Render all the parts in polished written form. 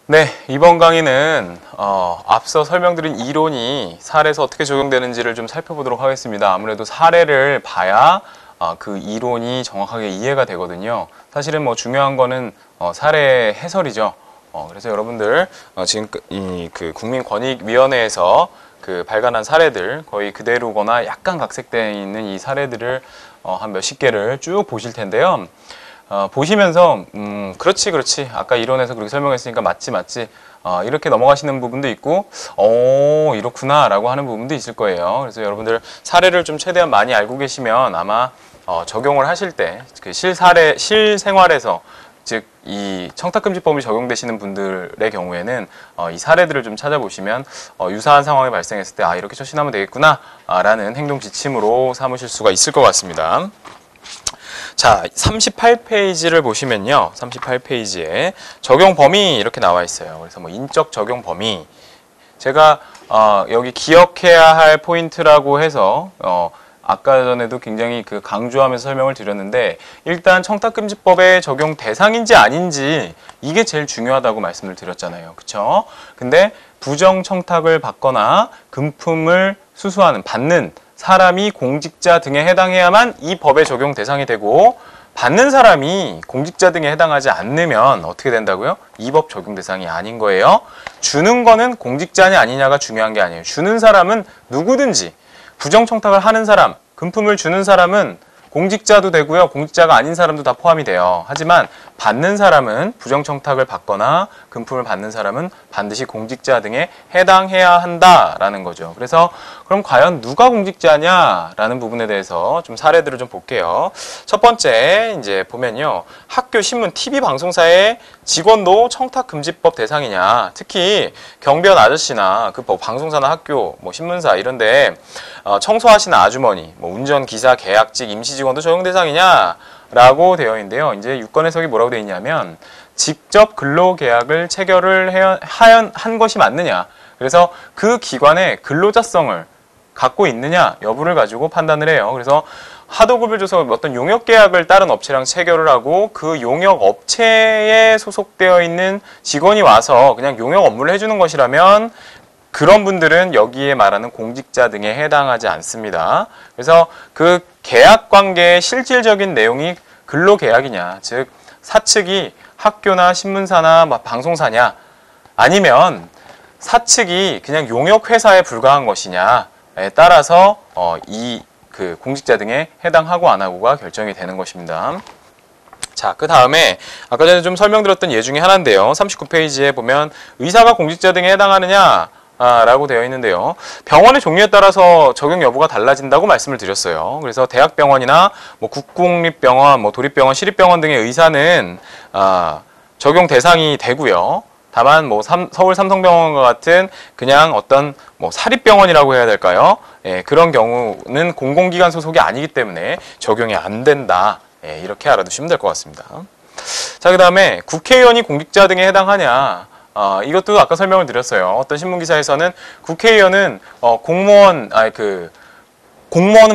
네, 이번 강의는 앞서 설명드린 이론이 사례에서 어떻게 적용되는지를 좀 살펴보도록 하겠습니다. 아무래도 사례를 봐야 그 이론이 정확하게 이해가 되거든요. 사실은 뭐 중요한 거는 사례 해설이죠. 그래서 여러분들 지금 그 국민권익위원회에서 그 발간한 사례들 거의 그대로거나 약간 각색되어 있는 이 사례들을 한 몇십 개를 쭉 보실 텐데요. 보시면서 그렇지 아까 이론에서 그렇게 설명했으니까 맞지 이렇게 넘어가시는 부분도 있고 이렇구나 라고 하는 부분도 있을 거예요. 그래서 여러분들 사례를 좀 최대한 많이 알고 계시면 아마 적용을 하실 때 그 실생활에서 즉 이 청탁금지법이 적용되시는 분들의 경우에는 이 사례들을 좀 찾아보시면 유사한 상황이 발생했을 때 이렇게 처신하면 되겠구나 라는 행동 지침으로 삼으실 수가 있을 것 같습니다. 자, 38페이지를 보시면요. 38페이지에 적용 범위 이렇게 나와 있어요. 그래서 뭐 인적 적용 범위. 제가 여기 기억해야 할 포인트라고 해서 아까 전에도 굉장히 그 강조하면서 설명을 드렸는데 일단 청탁금지법의 적용 대상인지 아닌지 이게 제일 중요하다고 말씀을 드렸잖아요. 그쵸? 근데 부정 청탁을 받거나 금품을 수수하는 받는 사람이 공직자 등에 해당해야만 이 법의 적용 대상이 되고 받는 사람이 공직자 등에 해당하지 않으면 어떻게 된다고요? 이 법 적용 대상이 아닌 거예요. 주는 거는 공직자냐 아니냐가 중요한 게 아니에요. 주는 사람은 누구든지 부정청탁을 하는 사람, 금품을 주는 사람은 공직자도 되고요. 공직자가 아닌 사람도 다 포함이 돼요. 하지만 받는 사람은 부정청탁을 받거나 금품을 받는 사람은 반드시 공직자 등에 해당해야 한다라는 거죠. 그래서 그럼 과연 누가 공직자냐라는 부분에 대해서 좀 사례들을 좀 볼게요. 첫 번째 이제 보면요. 학교, 신문, TV 방송사의 직원도 청탁금지법 대상이냐. 특히 경비원 아저씨나 그 방송사나 학교, 뭐 신문사 이런데 청소하시는 아주머니, 뭐 운전기사, 계약직, 임시직원도 적용 대상이냐? 라고 되어 있는데요. 이제 유권 해석이 뭐라고 되어 있냐면 직접 근로계약을 체결을 한 것이 맞느냐. 그래서 그 기관의 근로자성을 갖고 있느냐 여부를 가지고 판단을 해요. 그래서 하도급을 줘서 어떤 용역계약을 다른 업체랑 체결을 하고 그 용역업체에 소속되어 있는 직원이 와서 그냥 용역 업무를 해주는 것이라면 그런 분들은 여기에 말하는 공직자 등에 해당하지 않습니다. 그래서 그 계약 관계의 실질적인 내용이 근로계약이냐, 즉 사측이 학교나 신문사나 방송사냐, 아니면 사측이 그냥 용역회사에 불과한 것이냐에 따라서 이 그 공직자 등에 해당하고 안 하고가 결정이 되는 것입니다. 자, 그 다음에 아까 전에 좀 설명드렸던 예 중에 하나인데요. 39페이지에 보면 의사가 공직자 등에 해당하느냐 라고 되어 있는데요. 병원의 종류에 따라서 적용 여부가 달라진다고 말씀을 드렸어요. 그래서 대학병원이나 뭐 국공립병원, 뭐 도립병원, 시립병원 등의 의사는 적용 대상이 되고요. 다만 뭐 서울 삼성병원과 같은 그냥 어떤 뭐 사립병원이라고 해야 될까요? 예, 그런 경우는 공공기관 소속이 아니기 때문에 적용이 안 된다. 예, 이렇게 알아두시면 될 것 같습니다. 자, 그 다음에 국회의원이 공직자 등에 해당하냐? 이것도 아까 설명을 드렸어요. 어떤 신문기사에서는 국회의원은 공무원은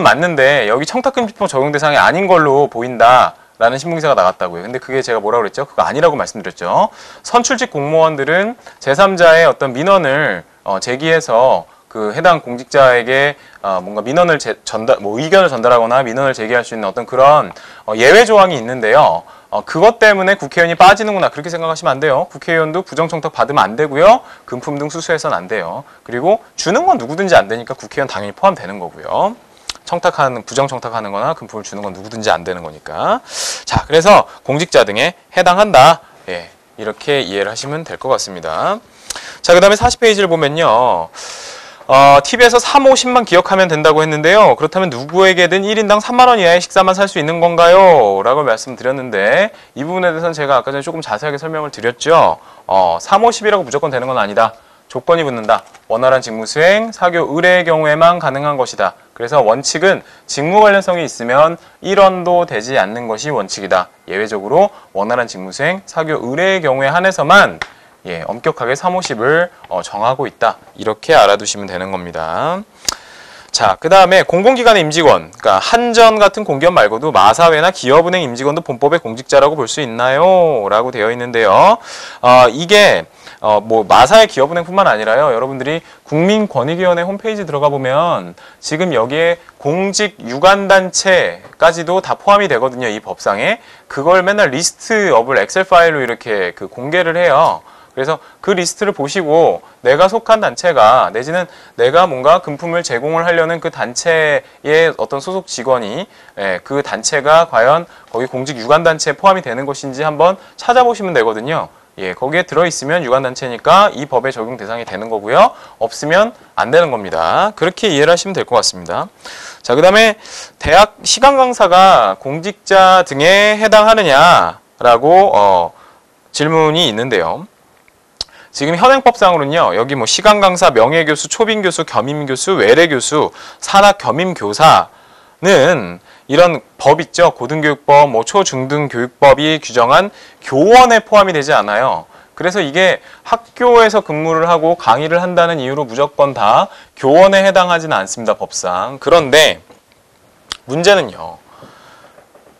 맞는데 여기 청탁금지법 적용 대상이 아닌 걸로 보인다. 라는 신문기사가 나갔다고요. 근데 그게 제가 뭐라고 그랬죠? 그거 아니라고 말씀드렸죠. 선출직 공무원들은 제3자의 어떤 민원을 제기해서 그 해당 공직자에게 뭔가 민원을 의견을 전달하거나 민원을 제기할 수 있는 어떤 그런 예외 조항이 있는데요. 그것 때문에 국회의원이 빠지는구나 그렇게 생각하시면 안 돼요. 국회의원도 부정청탁 받으면 안 되고요. 금품 등 수수해서는 안 돼요. 그리고 주는 건 누구든지 안 되니까 국회의원 당연히 포함되는 거고요. 부정청탁하는 거나 금품을 주는 건 누구든지 안 되는 거니까. 자, 그래서 공직자 등에 해당한다. 예, 이렇게 이해를 하시면 될 것 같습니다. 자, 그 다음에 40페이지를 보면요. TV에서 3, 5, 10만 기억하면 된다고 했는데요. 그렇다면 누구에게든 1인당 3만 원 이하의 식사만 살 수 있는 건가요? 라고 말씀드렸는데 이 부분에 대해서는 제가 아까 전에 조금 자세하게 설명을 드렸죠. 3, 5, 10이라고 무조건 되는 건 아니다. 조건이 붙는다. 원활한 직무 수행, 사교 의뢰의 경우에만 가능한 것이다. 그래서 원칙은 직무 관련성이 있으면 1원도 되지 않는 것이 원칙이다. 예외적으로 원활한 직무 수행, 사교 의뢰의 경우에 한해서만 엄격하게 3, 50을 정하고 있다. 이렇게 알아두시면 되는 겁니다. 자, 그 다음에 공공기관의 임직원, 그러니까 한전 같은 공기업 말고도 마사회나 기업은행 임직원도 본법의 공직자라고 볼 수 있나요? 라고 되어 있는데요. 이게 뭐 마사의 기업은행뿐만 아니라요. 여러분들이 국민권익위원회 홈페이지 들어가 보면 지금 여기에 공직 유관단체까지도 다 포함이 되거든요. 이 법상에. 그걸 맨날 리스트 업을 엑셀 파일로 이렇게 그 공개를 해요. 그래서 그 리스트를 보시고 내가 속한 단체가 내지는 내가 뭔가 금품을 제공을 하려는 그 단체의 어떤 소속 직원이 그 단체가 과연 거기 공직 유관단체에 포함이 되는 것인지 한번 찾아보시면 되거든요. 예, 거기에 들어있으면 유관단체니까 이 법의 적용 대상이 되는 거고요. 없으면 안 되는 겁니다. 그렇게 이해를 하시면 될 것 같습니다. 자, 그 다음에 대학 시간 강사가 공직자 등에 해당하느냐라고 질문이 있는데요. 지금 현행법상으로는요, 여기 뭐 시간 강사, 명예교수, 초빙교수, 겸임교수, 외래교수, 산학 겸임교사는 이런 법 있죠. 고등교육법, 뭐 초중등교육법이 규정한 교원에 포함이 되지 않아요. 그래서 이게 학교에서 근무를 하고 강의를 한다는 이유로 무조건 다 교원에 해당하지는 않습니다. 법상. 그런데 문제는요.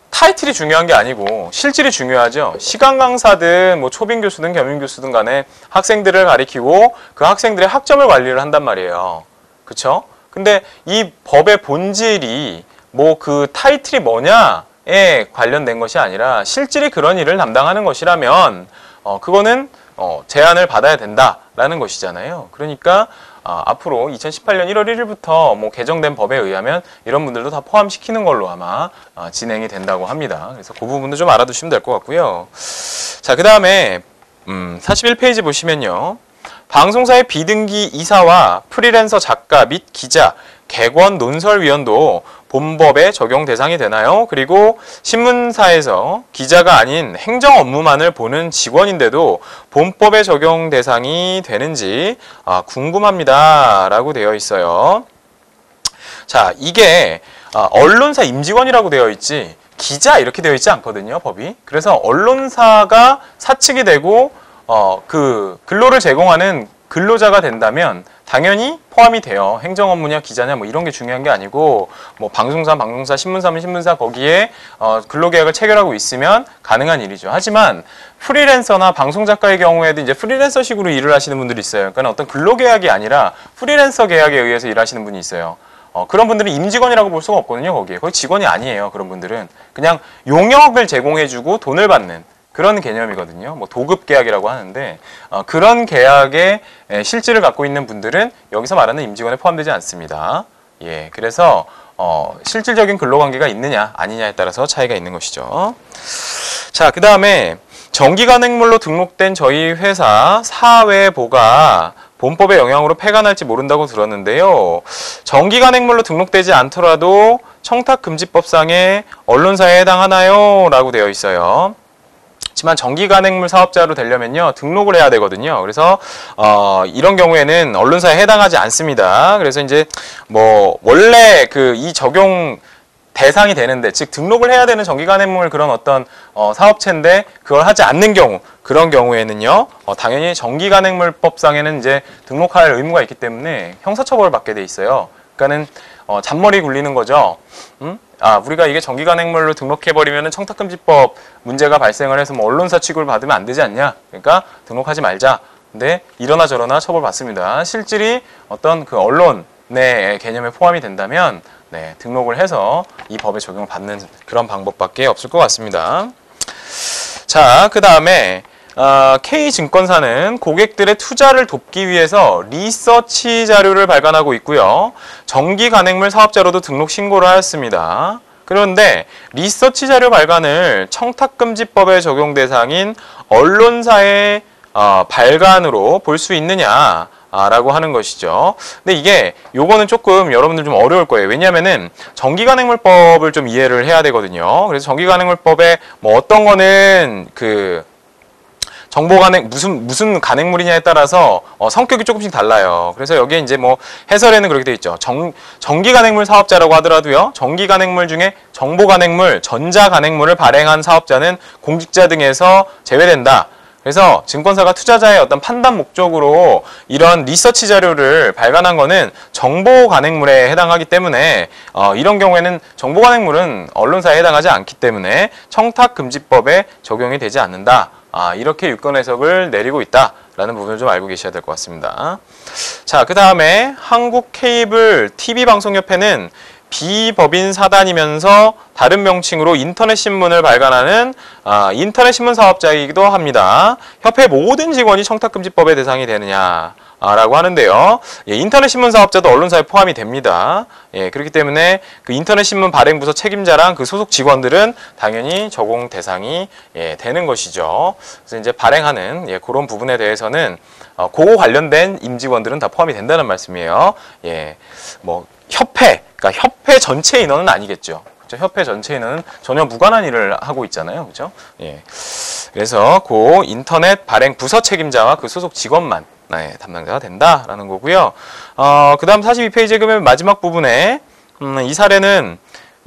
타이틀이 중요한 게 아니고 실질이 중요하죠. 시간 강사든 뭐 초빙 교수든 겸임 교수든 간에 학생들을 가리키고 그 학생들의 학점을 관리를 한단 말이에요. 그쵸? 근데 이 법의 본질이 뭐 그 타이틀이 뭐냐에 관련된 것이 아니라 실질이 그런 일을 담당하는 것이라면 그거는 제한을 받아야 된다라는 것이잖아요. 그러니까 앞으로 2018년 1월 1일부터 뭐 개정된 법에 의하면 이런 분들도 다 포함시키는 걸로 아마 진행이 된다고 합니다. 그래서 그 부분도 좀 알아두시면 될 것 같고요. 자, 그 다음에 41페이지 보시면요. 방송사의 비등기 이사와 프리랜서 작가 및 기자, 객원 논설위원도 본법에 적용 대상이 되나요? 그리고 신문사에서 기자가 아닌 행정 업무만을 보는 직원인데도 본법에 적용 대상이 되는지 궁금합니다. 라고 되어 있어요. 자, 이게 언론사 임직원이라고 되어 있지 기자 이렇게 되어 있지 않거든요. 법이. 그래서 언론사가 사측이 되고 그 근로를 제공하는 근로자가 된다면 당연히 포함이 돼요. 행정 업무냐 기자냐 뭐 이런 게 중요한 게 아니고 뭐 방송사, 신문사면 신문사 거기에 근로계약을 체결하고 있으면 가능한 일이죠. 하지만 프리랜서나 방송작가의 경우에도 이제 프리랜서식으로 일을 하시는 분들이 있어요. 그러니까 어떤 근로계약이 아니라 프리랜서 계약에 의해서 일하시는 분이 있어요. 그런 분들은 임직원이라고 볼 수가 없거든요. 거기에. 거의 직원이 아니에요. 그런 분들은. 그냥 용역을 제공해주고 돈을 받는 그런 개념이거든요. 뭐 도급 계약이라고 하는데 그런 계약의 실질을 갖고 있는 분들은 여기서 말하는 임직원에 포함되지 않습니다. 예, 그래서 실질적인 근로관계가 있느냐 아니냐에 따라서 차이가 있는 것이죠. 자, 그 다음에 정기간행물로 등록된 저희 회사 사회보가 본법의 영향으로 폐가 날지 모른다고 들었는데요. 정기간행물로 등록되지 않더라도 청탁금지법상의 언론사에 해당하나요? 라고 되어 있어요. 하지만 정기간행물 사업자로 되려면요 등록을 해야 되거든요. 그래서 이런 경우에는 언론사에 해당하지 않습니다. 그래서 이제 뭐 원래 그 이 적용 대상이 되는데 즉 등록을 해야 되는 정기간행물 그런 어떤 사업체인데 그걸 하지 않는 경우 그런 경우에는요 당연히 정기간행물법상에는 이제 등록할 의무가 있기 때문에 형사처벌을 받게 돼 있어요. 그러니까는 잔머리 굴리는 거죠. 우리가 이게 정기간행물로 등록해버리면 청탁금지법 문제가 발생을 해서 뭐 언론사 취급을 받으면 안 되지 않냐. 그러니까 등록하지 말자. 근데 이러나 저러나 처벌받습니다. 실질이 어떤 그 언론의 개념에 포함이 된다면 네, 등록을 해서 이 법에 적용을 받는 그런 방법밖에 없을 것 같습니다. 자, 그 다음에 K증권사는 고객들의 투자를 돕기 위해서 리서치 자료를 발간하고 있고요. 정기간행물 사업자로도 등록 신고를 하였습니다. 그런데 리서치 자료 발간을 청탁금지법의 적용 대상인 언론사의 발간으로 볼 수 있느냐 라고 하는 것이죠. 근데 이게 요거는 조금 여러분들 좀 어려울 거예요. 왜냐면은 정기간행물법을 좀 이해를 해야 되거든요. 그래서 정기간행물법에 뭐 어떤 거는 그 정보 간행 무슨 간행물이냐에 따라서 성격이 조금씩 달라요. 그래서 여기에 이제 뭐 해설에는 그렇게 돼 있죠. 정기 간행물 사업자라고 하더라도요. 정기 간행물 중에 정보 간행물, 전자 간행물을 발행한 사업자는 공직자 등에서 제외된다. 그래서 증권사가 투자자의 어떤 판단 목적으로 이런 리서치 자료를 발간한 거는 정보 간행물에 해당하기 때문에 이런 경우에는 정보 간행물은 언론사에 해당하지 않기 때문에 청탁금지법에 적용이 되지 않는다. 이렇게 유권 해석을 내리고 있다 라는 부분을 좀 알고 계셔야 될 것 같습니다. 자, 그 다음에 한국케이블 TV방송협회는 비법인 사단이면서 다른 명칭으로 인터넷 신문을 발간하는 인터넷 신문 사업자이기도 합니다. 협회 모든 직원이 청탁금지법의 대상이 되느냐 라고 하는데요. 예, 인터넷 신문 사업자도 언론사에 포함이 됩니다. 예, 그렇기 때문에 그 인터넷 신문 발행 부서 책임자랑 그 소속 직원들은 당연히 적용 대상이 되는 것이죠. 그래서 이제 발행하는 그런 부분에 대해서는 그거 관련된 임직원들은 다 포함이 된다는 말씀이에요. 예, 뭐 협회, 그러니까 협회 전체 인원은 아니겠죠. 그렇죠? 협회 전체 인원은 전혀 무관한 일을 하고 있잖아요. 그렇죠? 예. 그래서 그 인터넷 발행 부서 책임자와 그 소속 직원만 담당자가 된다라는 거고요. 그 다음 42페이지에 보면 마지막 부분에 이 사례는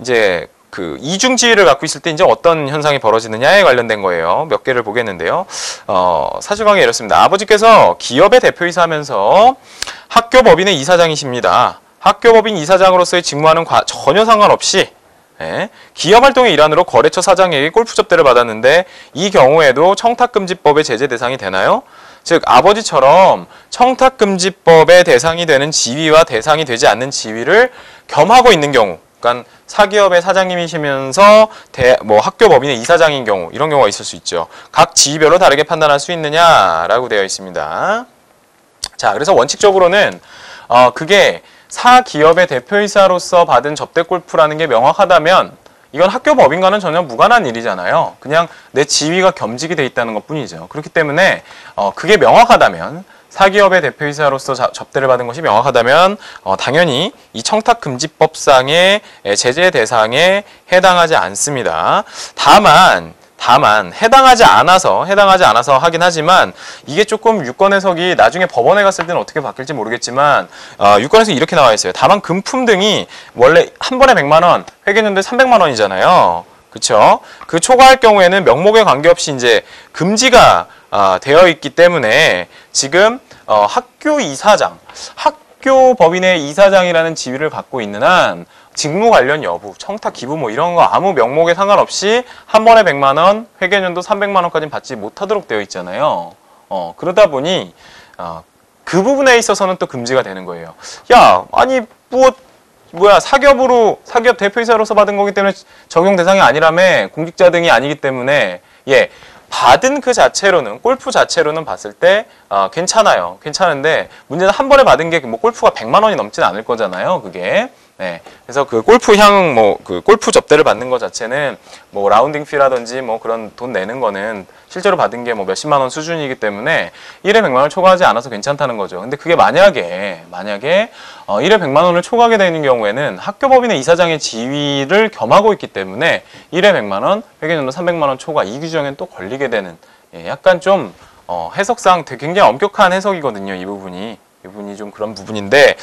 이제 그 이중 지위를 갖고 있을 때 이제 어떤 현상이 벌어지느냐에 관련된 거예요. 몇 개를 보겠는데요. 사실관계 이렇습니다. 아버지께서 기업의 대표이사 하면서 학교법인의 이사장이십니다. 학교법인 이사장으로서의 직무와는 전혀 상관없이 기업 활동의 일환으로 거래처 사장에게 골프 접대를 받았는데 이 경우에도 청탁금지법의 제재 대상이 되나요? 즉 아버지처럼 청탁금지법의 대상이 되는 지위와 대상이 되지 않는 지위를 겸하고 있는 경우, 그러니까 사기업의 사장님이시면서 뭐 학교법인의 이사장인 경우, 이런 경우가 있을 수 있죠. 각 지위별로 다르게 판단할 수 있느냐라고 되어 있습니다. 자, 그래서 원칙적으로는 그게 사기업의 대표이사로서 받은 접대 골프라는 게 명확하다면 이건 학교 법인과는 전혀 무관한 일이잖아요. 그냥 내 지위가 겸직이 돼 있다는 것 뿐이죠. 그렇기 때문에 그게 명확하다면, 사기업의 대표이사로서 접대를 받은 것이 명확하다면 당연히 이 청탁금지법상의 제재 대상에 해당하지 않습니다. 다만 해당하지 않아서 하긴 하지만 이게 조금 유권 해석이 나중에 법원에 갔을 때는 어떻게 바뀔지 모르겠지만 유권 해석이 이렇게 나와 있어요. 다만 금품 등이 원래 한 번에 100만 원, 회계연도에 300만 원이잖아요. 그렇죠? 그 초과할 경우에는 명목에 관계없이 이제 금지가 되어 있기 때문에 지금 학교 이사장, 학교 법인의 이사장이라는 지위를 갖고 있는 한 직무 관련 여부, 청탁 기부 뭐 이런 거 아무 명목에 상관없이 한 번에 100만 원, 회계연도 300만 원까지는 받지 못하도록 되어 있잖아요. 그러다 보니 그 부분에 있어서는 또 금지가 되는 거예요. 야, 아니 사기업 대표이사로서 받은 거기 때문에 적용 대상이 아니라며, 공직자 등이 아니기 때문에 받은 그 자체로는, 골프 자체로는 봤을 때 괜찮아요. 괜찮은데 문제는 한 번에 받은 게 뭐 골프가 100만 원이 넘지는 않을 거잖아요. 그게. 네. 그래서 그 골프향 그 골프 접대를 받는 것 자체는 뭐 라운딩 피라든지 뭐 그런 돈 내는 거는 실제로 받은 게 뭐 몇십만 원 수준이기 때문에 1회 100만 원을 초과하지 않아서 괜찮다는 거죠. 근데 그게 만약에 1회 100만 원을 초과하게 되는 경우에는 학교법인의 이사장의 지위를 겸하고 있기 때문에 1회 100만 원, 회계연도 300만 원 초과, 이 규정엔 또 걸리게 되는, 약간 좀 해석상 되게 굉장히 엄격한 해석이거든요. 이 부분이 좀 그런 부분인데,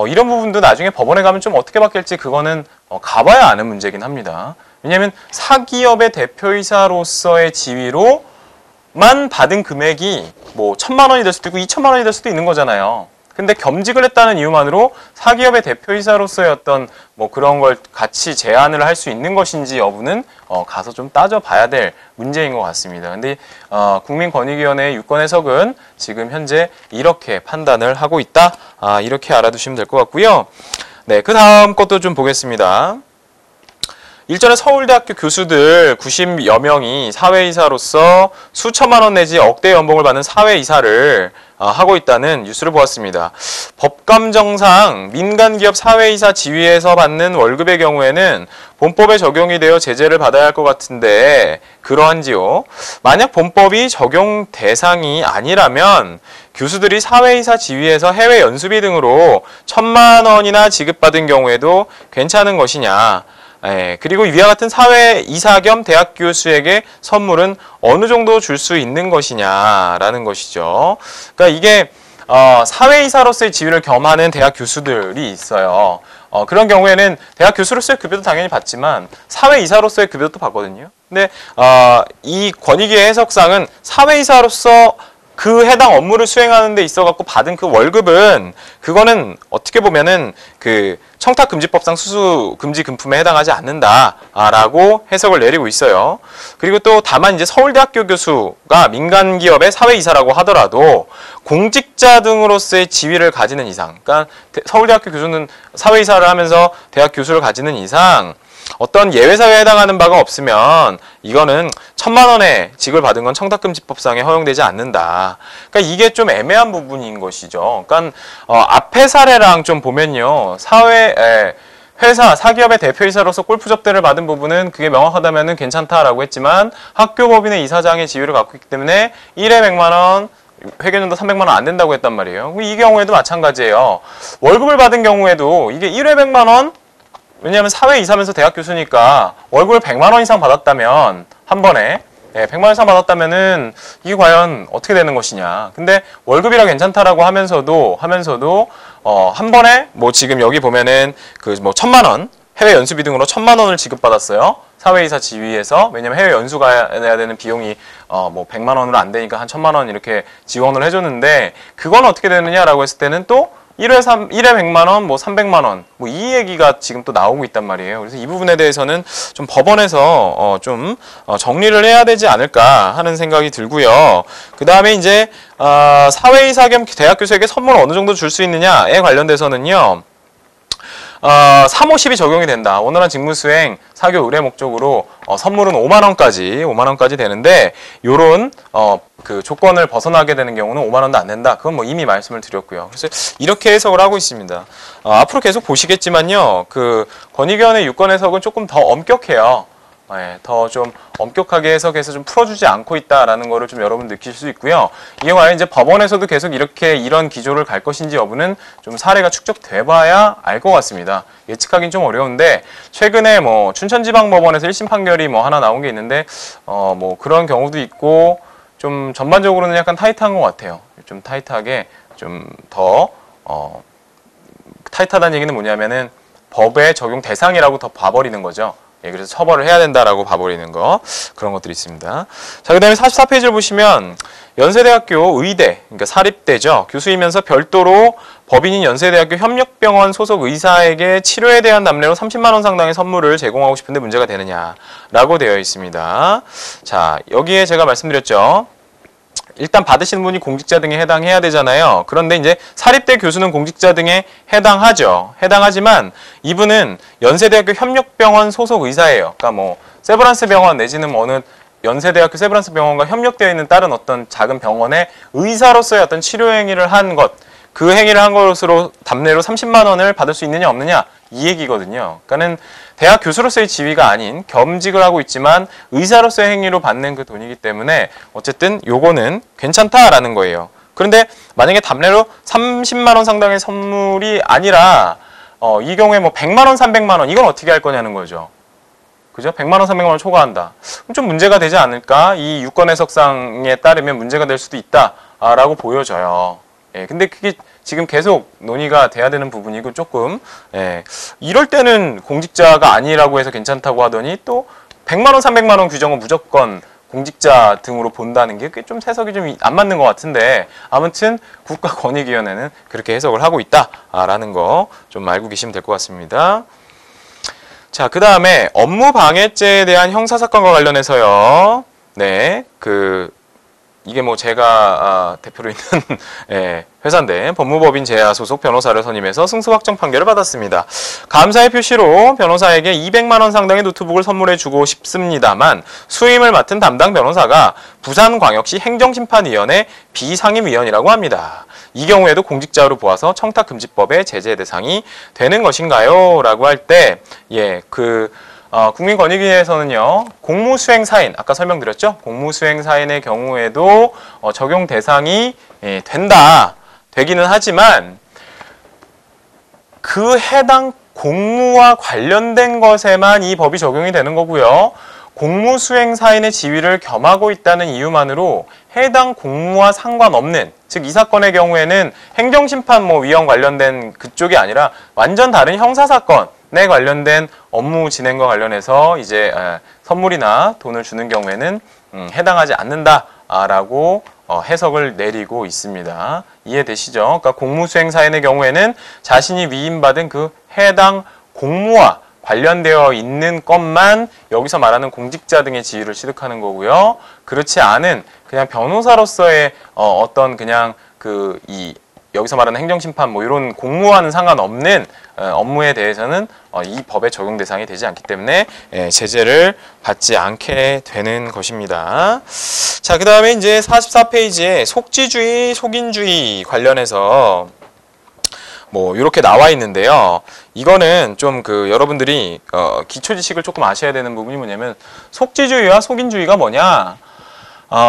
이런 부분도 나중에 법원에 가면 좀 어떻게 바뀔지 그거는 가봐야 아는 문제긴 합니다. 왜냐하면 사기업의 대표이사로서의 지위로만 받은 금액이 뭐 1,000만 원이 될 수도 있고 2,000만 원이 될 수도 있는 거잖아요. 근데 겸직을 했다는 이유만으로 사기업의 대표이사로서의 어떤 뭐 그런 걸 같이 제한을 할 수 있는 것인지 여부는 가서 좀 따져봐야 될 문제인 것 같습니다. 근데 국민권익위원회의 유권 해석은 지금 현재 이렇게 판단을 하고 있다. 이렇게 알아두시면 될 것 같고요. 네, 그 다음 것도 좀 보겠습니다. 일전에 서울대학교 교수들 90여 명이 사회이사로서 수천만 원 내지 억대 연봉을 받는 사회이사를 하고 있다는 뉴스를 보았습니다. 법감정상 민간기업 사회이사 지위에서 받는 월급의 경우에는 본법에 적용이 되어 제재를 받아야 할 것 같은데 그러한지요? 만약 본법이 적용 대상이 아니라면 교수들이 사회이사 지위에서 해외 연수비 등으로 1,000만 원이나 지급받은 경우에도 괜찮은 것이냐? 그리고 위와 같은 사회이사 겸 대학 교수에게 선물은 어느 정도 줄 수 있는 것이냐라는 것이죠. 그러니까 이게 사회이사로서의 지위를 겸하는 대학 교수들이 있어요. 그런 경우에는 대학 교수로서의 급여도 당연히 받지만 사회이사로서의 급여도 받거든요. 근데 이 권익위의 해석상은 사회이사로서 그 해당 업무를 수행하는 데 있어 갖고 받은 그 월급은 그거는 어떻게 보면은 그 청탁금지법상 수수금지금품에 해당하지 않는다라고 해석을 내리고 있어요. 그리고 또 다만 이제 서울대학교 교수가 민간 기업의 사회이사라고 하더라도 공직자 등으로서의 지위를 가지는 이상, 그러니까 서울대학교 교수는 사회이사를 하면서 대학 교수를 가지는 이상 어떤 예외사회에 해당하는 바가 없으면 이거는 1,000만 원의 직을 받은 건 청탁금지법상에 허용되지 않는다. 그러니까 이게 좀 애매한 부분인 것이죠. 그러니까 앞에 사례랑 좀 보면요, 회사, 사기업의 대표이사로서 골프 접대를 받은 부분은 그게 명확하다면 괜찮다라고 했지만 학교법인의 이사장의 지위를 갖고 있기 때문에 1회 100만 원, 회계연도 300만 원 안 된다고 했단 말이에요. 이 경우에도 마찬가지예요. 월급을 받은 경우에도 이게 1회 100만 원, 왜냐하면 사회이사면서 대학 교수니까 월급을 100만 원 이상 받았다면 한 번에 100만 원 이상 받았다면은 이게 과연 어떻게 되는 것이냐. 근데 월급이라 괜찮다라고 하면서도 한 번에 뭐 지금 여기 보면은 그 뭐 1,000만 원 해외 연수비 등으로 1,000만 원을 지급받았어요. 사회이사 지위에서. 왜냐면 해외 연수 가야 되는 비용이 뭐 100만 원으로 안 되니까 한 1,000만 원 이렇게 지원을 해줬는데 그건 어떻게 되느냐라고 했을 때는 또 1회 100만 원, 뭐 300만 원, 뭐 이 얘기가 지금 또 나오고 있단 말이에요. 그래서 이 부분에 대해서는 좀 법원에서 좀 정리를 해야 되지 않을까 하는 생각이 들고요. 그 다음에 이제 사회이사 겸 대학 교수에게 선물 어느 정도 줄 수 있느냐에 관련돼서는요. 350이 적용이 된다. 원활한 직무수행, 사교 의뢰 목적으로 선물은 5만 원까지 되는데 요런 그 조건을 벗어나게 되는 경우는 5만 원도 안 된다. 그건 뭐 이미 말씀을 드렸고요. 그래서 이렇게 해석을 하고 있습니다. 앞으로 계속 보시겠지만요. 그 권익위원회 유권 해석은 조금 더 엄격해요. 더 좀 엄격하게 해석해서 좀 풀어주지 않고 있다라는 거를 좀 여러분 느낄 수 있고요. 이게 과연 이제 법원에서도 계속 이런 기조를 갈 것인지 여부는 좀 사례가 축적돼봐야 알 것 같습니다. 예측하기는 좀 어려운데 최근에 뭐 춘천지방법원에서 1심 판결이 뭐 하나 나온 게 있는데 뭐 그런 경우도 있고 좀 전반적으로는 약간 타이트한 것 같아요. 좀 타이트하게 좀 더 타이트하다는 얘기는 뭐냐면은 법의 적용 대상이라고 더 봐버리는 거죠. 그래서 처벌을 해야 된다라고 봐버리는 거, 그런 것들이 있습니다. 자, 그 다음에 44페이지를 보시면 연세대학교 의대, 그러니까 사립대죠. 교수이면서 별도로 법인인 연세대학교 협력병원 소속 의사에게 치료에 대한 답례로 30만 원 상당의 선물을 제공하고 싶은데 문제가 되느냐라고 되어 있습니다. 자, 여기에 제가 말씀드렸죠. 일단 받으시는 분이 공직자 등에 해당해야 되잖아요. 그런데 이제 사립대 교수는 공직자 등에 해당하죠. 해당하지만 이분은 연세대학교 협력병원 소속 의사예요. 그러니까 뭐 세브란스 병원 내지는 어느 연세대학교 세브란스 병원과 협력되어 있는 다른 어떤 작은 병원의 의사로서의 어떤 치료 행위를 한 것, 그 행위를 한 것으로 답례로 30만 원을 받을 수 있느냐 없느냐 이 얘기거든요. 그러니까는 대학 교수로서의 지위가 아닌 겸직을 하고 있지만 의사로서의 행위로 받는 그 돈이기 때문에 어쨌든 요거는 괜찮다라는 거예요. 그런데 만약에 답례로 30만 원 상당의 선물이 아니라 이 경우에 뭐 100만 원, 300만 원 이건 어떻게 할 거냐는 거죠. 그죠? 100만 원, 300만 원 초과한다. 그럼 좀 문제가 되지 않을까? 이 유권 해석상에 따르면 문제가 될 수도 있다라고 보여져요. 근데 그게 지금 계속 논의가 돼야 되는 부분이고 조금 이럴 때는 공직자가 아니라고 해서 괜찮다고 하더니 또 100만 원, 300만 원 규정은 무조건 공직자 등으로 본다는 게 좀 해석이 좀 안 맞는 것 같은데 아무튼 국가권익위원회는 그렇게 해석을 하고 있다라는 거 좀 알고 계시면 될 것 같습니다. 자, 그 다음에 업무방해죄에 대한 형사사건과 관련해서요. 이게 뭐 제가 대표로 있는 회사인데 법무법인 제야 소속 변호사를 선임해서 승소 확정 판결을 받았습니다. 감사의 표시로 변호사에게 200만 원 상당의 노트북을 선물해 주고 싶습니다만 수임을 맡은 담당 변호사가 부산광역시 행정심판위원회 비상임위원이라고 합니다. 이 경우에도 공직자로 보아서 청탁금지법의 제재 대상이 되는 것인가요? 라고 할 때 국민권익위에서는요, 공무수행사인, 아까 설명드렸죠? 공무수행사인의 경우에도 적용 대상이 되기는 하지만 그 해당 공무와 관련된 것에만 이 법이 적용이 되는 거고요. 공무수행사인의 지위를 겸하고 있다는 이유만으로 해당 공무와 상관없는, 즉 이 사건의 경우에는 행정심판 위원 관련된 그쪽이 아니라 완전 다른 형사사건에 관련된 업무 진행과 관련해서 이제 선물이나 돈을 주는 경우에는 해당하지 않는다라고 해석을 내리고 있습니다. 이해되시죠? 그러니까 공무수행 사인의 경우에는 자신이 위임받은 그 해당 공무와 관련되어 있는 것만 여기서 말하는 공직자 등의 지위를 취득하는 거고요. 그렇지 않은 그냥 변호사로서의 어떤 그냥 여기서 말하는 행정심판 뭐 이런 공무와는 상관없는 업무에 대해서는 이 법의 적용 대상이 되지 않기 때문에 제재를 받지 않게 되는 것입니다. 자, 그 다음에 이제 44페이지에 속지주의, 속인주의 관련해서 뭐 이렇게 나와 있는데요. 이거는 좀 여러분들이 기초 지식을 조금 아셔야 되는 부분이 뭐냐면 속지주의와 속인주의가 뭐냐?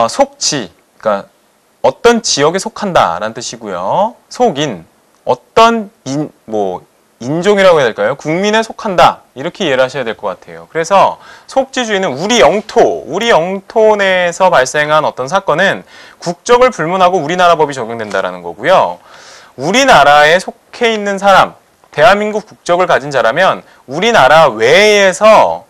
속지, 그러니까 어떤 지역에 속한다라는 뜻이고요. 속인, 어떤 인종이라고 해야 될까요? 국민에 속한다. 이렇게 이해를 하셔야 될 것 같아요. 그래서 속지주의는 우리 영토 내에서 발생한 어떤 사건은 국적을 불문하고 우리나라 법이 적용된다라는 거고요. 우리나라에 속해 있는 사람, 대한민국 국적을 가진 자라면 우리나라 외에서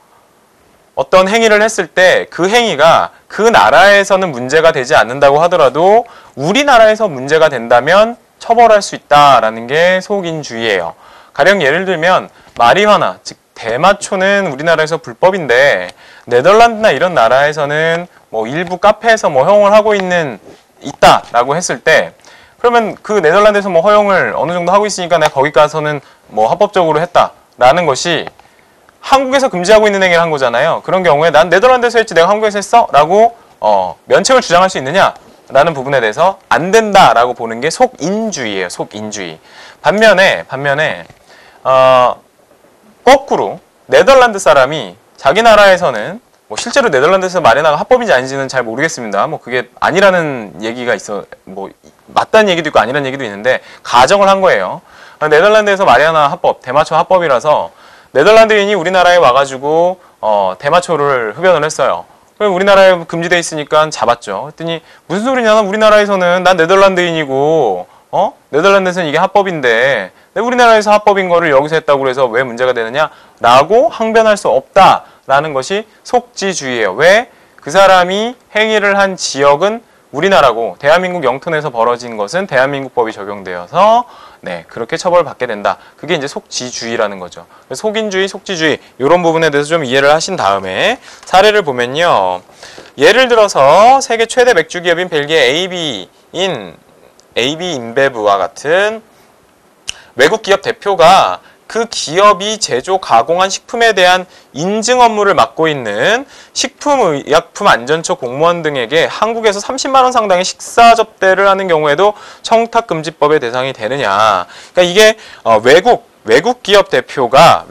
어떤 행위를 했을 때 그 행위가 그 나라에서는 문제가 되지 않는다고 하더라도 우리나라에서 문제가 된다면 처벌할 수 있다라는 게 속인주의예요. 가령 예를 들면 마리화나, 즉 대마초는 우리나라에서 불법인데 네덜란드나 이런 나라에서는 뭐 일부 카페에서 뭐 허용을 하고 있다라고 했을 때 그러면 그 네덜란드에서 뭐 허용을 어느 정도 하고 있으니까 내가 거기 가서는 뭐 합법적으로 했다라는 것이 한국에서 금지하고 있는 행위를 한 거잖아요. 그런 경우에 난 네덜란드에서 했지 내가 한국에서 했어? 라고 면책을 주장할 수 있느냐? 라는 부분에 대해서 안 된다라고 보는 게 속인주의예요. 속인주의. 반면에 거꾸로 네덜란드 사람이 자기 나라에서는 뭐 실제로 네덜란드에서 마리화가 합법인지 아닌지는 잘 모르겠습니다. 뭐 그게 아니라는 얘기가 있어, 뭐 맞다는 얘기도 있고 아니라는 얘기도 있는데 가정을 한 거예요. 네덜란드에서 마리화나 합법, 대마초 합법이라서 네덜란드인이 우리나라에 와가지고 대마초를 흡연을 했어요. 그럼 우리나라에 금지돼 있으니까 잡았죠. 그랬더니 무슨 소리냐? 우리나라에서는 난 네덜란드인이고 네덜란드에서는 이게 합법인데 우리나라에서 합법인 거를 여기서 했다고 해서 왜 문제가 되느냐? 라고 항변할 수 없다라는 것이 속지주의예요. 왜? 그 사람이 행위를 한 지역은 우리나라고 대한민국 영토 내에서 벌어진 것은 대한민국 법이 적용되어서 그렇게 처벌받게 된다. 그게 이제 속지주의라는 거죠. 속인주의, 속지주의 이런 부분에 대해서 좀 이해를 하신 다음에 사례를 보면요. 예를 들어서 세계 최대 맥주 기업인 벨기에 AB 인베브와 같은 외국 기업 대표가 그 기업이 제조, 가공한 식품에 대한 인증 업무를 맡고 있는 식품의약품안전처 공무원 등에게 한국에서 30만 원 상당의 식사 접대를 하는 경우에도 청탁금지법의 대상이 되느냐. 그러니까 이게 외국 기업 대표가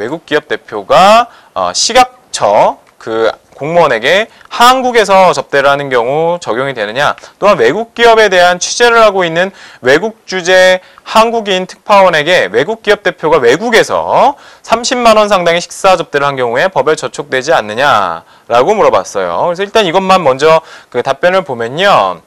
식약처 그 공무원에게 한국에서 접대를 하는 경우 적용이 되느냐. 또한 외국 기업에 대한 취재를 하고 있는 외국 주재 한국인 특파원에게 외국 기업 대표가 외국에서 30만 원 상당의 식사 접대를 한 경우에 법에 저촉되지 않느냐라고 물어봤어요. 그래서 일단 이것만 먼저 그 답변을 보면요.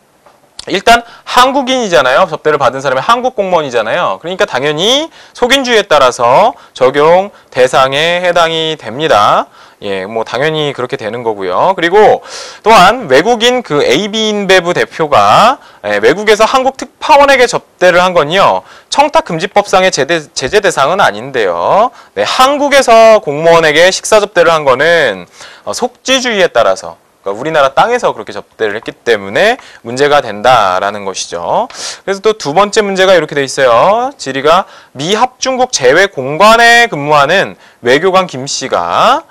일단 한국인이잖아요. 접대를 받은 사람이 한국 공무원이잖아요. 그러니까 당연히 속인주의에 따라서 적용 대상에 해당이 됩니다. 예, 뭐 당연히 그렇게 되는 거고요. 그리고 또한 외국인 그 AB인베브 대표가 외국에서 한국 특파원에게 접대를 한 건요. 청탁금지법상의 제재 대상은 아닌데요. 한국에서 공무원에게 식사 접대를 한 거는 속지주의에 따라서 그러니까 우리나라 땅에서 그렇게 접대를 했기 때문에 문제가 된다라는 것이죠. 그래서 또 두 번째 문제가 이렇게 돼 있어요. 질의가 미 합중국 제외 공관에 근무하는 외교관 김 씨가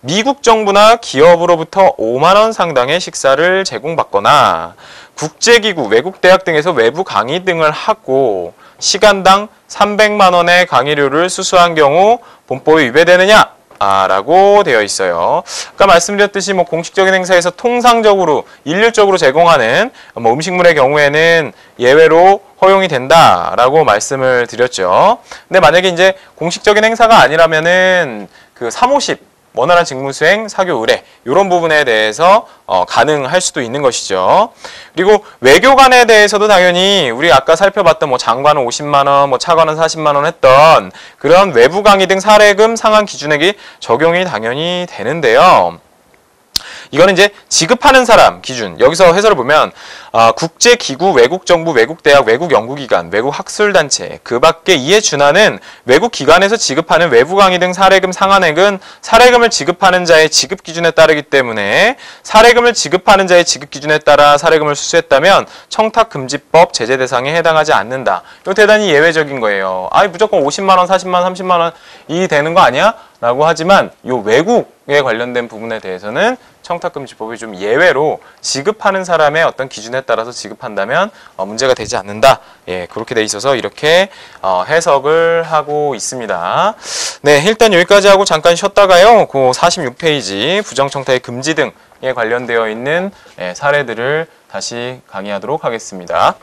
미국 정부나 기업으로부터 5만 원 상당의 식사를 제공받거나 국제기구, 외국 대학 등에서 외부 강의 등을 하고 시간당 300만 원의 강의료를 수수한 경우 본법에 위배되느냐? 라고 되어 있어요. 아까 말씀드렸듯이 뭐 공식적인 행사에서 통상적으로 일률적으로 제공하는 뭐 음식물의 경우에는 예외로 허용이 된다라고 말씀을 드렸죠. 근데 만약에 이제 공식적인 행사가 아니라면은 그 사무십 원활한 직무수행, 사교 의뢰 이런 부분에 대해서 가능할 수도 있는 것이죠. 그리고 외교관에 대해서도 당연히 우리 아까 살펴봤던 뭐 장관은 50만 원, 뭐 차관은 40만 원 했던 그런 외부 강의 등 사례금 상한 기준액이 적용이 당연히 되는데요. 이거는 이제 지급하는 사람 기준. 여기서 해설을 보면 국제기구, 외국정부, 외국대학, 외국연구기관, 외국학술단체 그 밖에 이에 준하는 외국기관에서 지급하는 외부 강의 등 사례금 상환액은 사례금을 지급하는 자의 지급 기준에 따르기 때문에 사례금을 지급하는 자의 지급 기준에 따라 사례금을 수수했다면 청탁금지법 제재 대상에 해당하지 않는다. 이거 대단히 예외적인 거예요. 무조건 50만 원, 40만 원, 30만 원이 되는 거 아니야? 라고 하지만 이 외국에 관련된 부분에 대해서는 청탁금지법이 좀 예외로 지급하는 사람의 어떤 기준에 따라서 지급한다면 문제가 되지 않는다. 예, 그렇게 돼 있어서 이렇게 해석을 하고 있습니다. 네, 일단 여기까지 하고 잠깐 쉬었다가요. 그 46페이지 부정청탁의 금지 등에 관련되어 있는 사례들을 다시 강의하도록 하겠습니다.